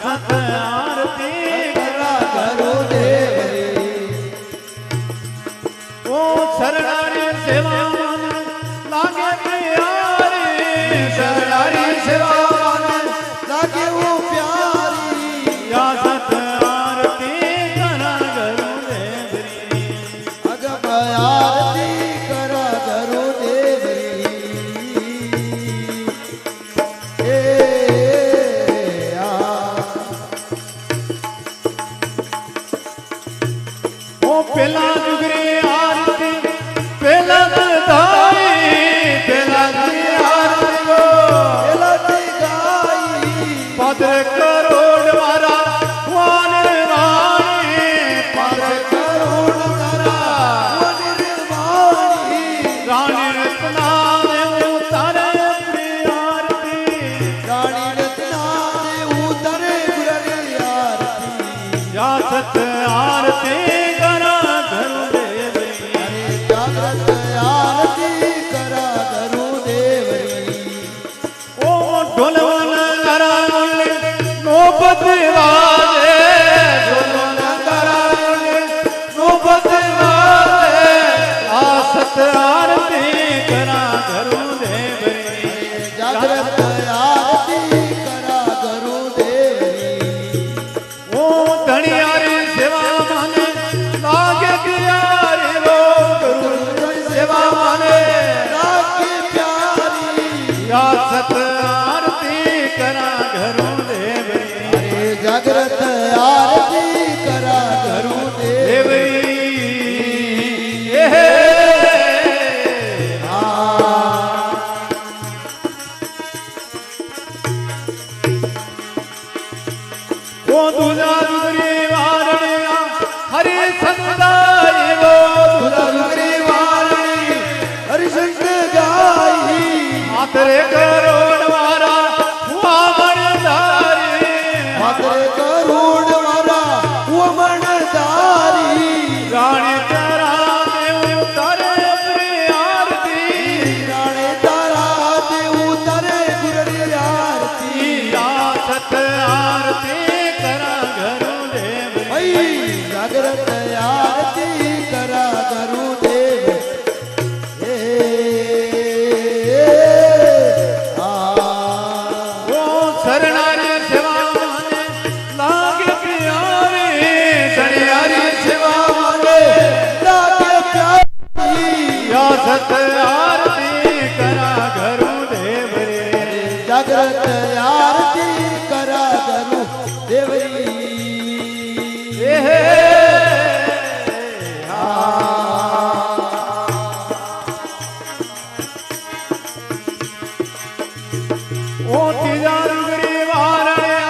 सत आरती करा करो देवरी ओ शरणारी सेवा लागे प्यारी शरणारी सेवा लागे वो प्यारी या सत आरती करा करो देवरी अगम आरती करा करो देवरी पेला जुगरी आरती पेला दाई पेला आरती गो पेला गाई पात्र करोड़ वारा वान वाणी पात्र करोड़ वारा वान वाणी रानी रत्ना ने उतारे आरती रानी रत्ना ने उतारे गुररी आरती या सत आरती सत आरती करा घरों देवरी जागृत आरती करा घरों देवरी वो दूजा दुगरी वारणिया हरि संदाई वो दूजा दुगरी वारणी हरि संत गाई मातरे करोड़ वारा हुआ मणदारी मातरे करोड़ वारा हुआ मणदारी रानी तारा दे उतारे अपनी आरती रानी तारा दे उतारे गुररी आरती या सत आरती करा घरों देव जागृत आरती करा घरों देव शरणारी सेवा लागे प्यारी शरणारी सेवा लागे प्यारी या सत आरती करा घरों देवरी जागृत आरती करा घरों देवरी ओ तीजा रुगरी वारणिया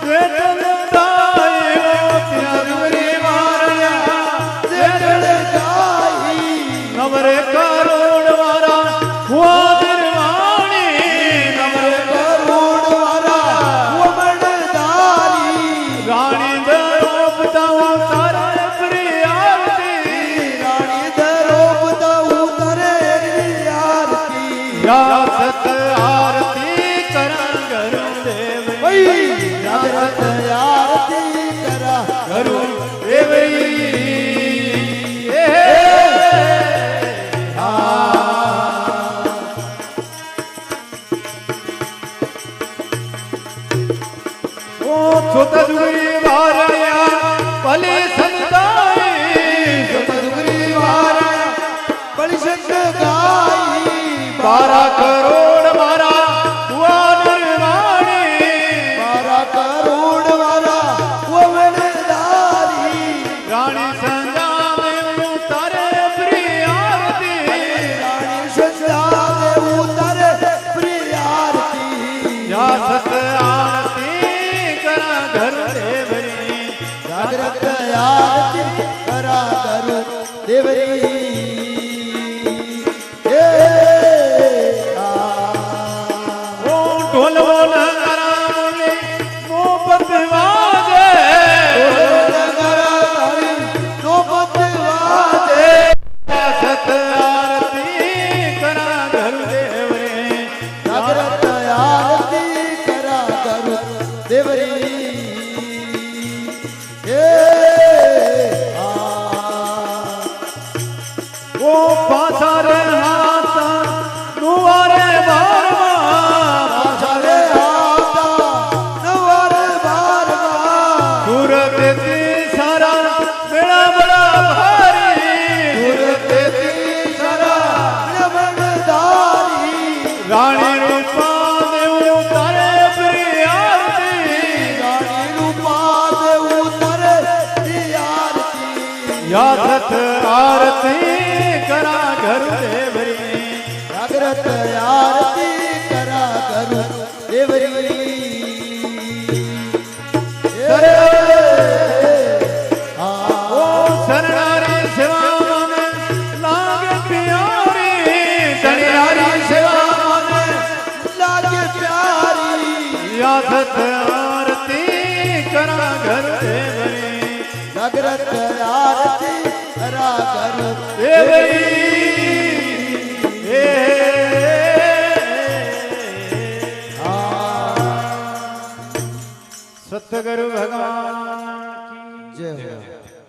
जेठल दाई ओ तीजा रुगरी वारणिया जेठल दाई नवरे करोड़ वारा हुआ निर्वाणी नवरे करोड़ वारा हुआ मणदारी रानी दरोपता उतारे प्री आरती रानी दरोपता उतारे प्री आरती या सत आरती जागृत आरती करा घरों देवरी ओ छोटा जुगरी वारणिया भली संताई छोटा जुगरी वारणिया भली संत गाई 12 करोड़ मारा हुआ निर्वाणी 12 करोड़ वाला वो मणदारी रानी संजा में उतारे प्रिय आरती रानी संजा में उतारे प्रिय आरती या सत आरती करा घर देवरी जागृत आरती करा घर देवरी ઢોલવો ન કરાવલી મોપત વાજે નોબત વાજે સત આરતી કરા ઘર દેવ રે જાગ્રત આરતી કરા કરું દેવરી ઓ પાછા રે હાથા નુવારે બારમાં પાછારે આતા નવારે બારમાં સુરતથી સારા મેળા બડા ભારી સુરતેથી સરા નવનદારી રાણી રૂપા દેવું તારે પ્રિય આરતી રાણી રૂપા દેવું તરે આરતી યાદત આરતી કરા ઘર દેવરી જાગ્રત આરતી કરા કરું દેવરી ઓ શરણારી સેવા મને લાગે પ્યારી શરણારી સેવા મને લાગે પ્યારી યાદત આરતી કરા ઘર દેવરી જાગ્રત આરતી કરા કરું દેવરી હે સતગુરુ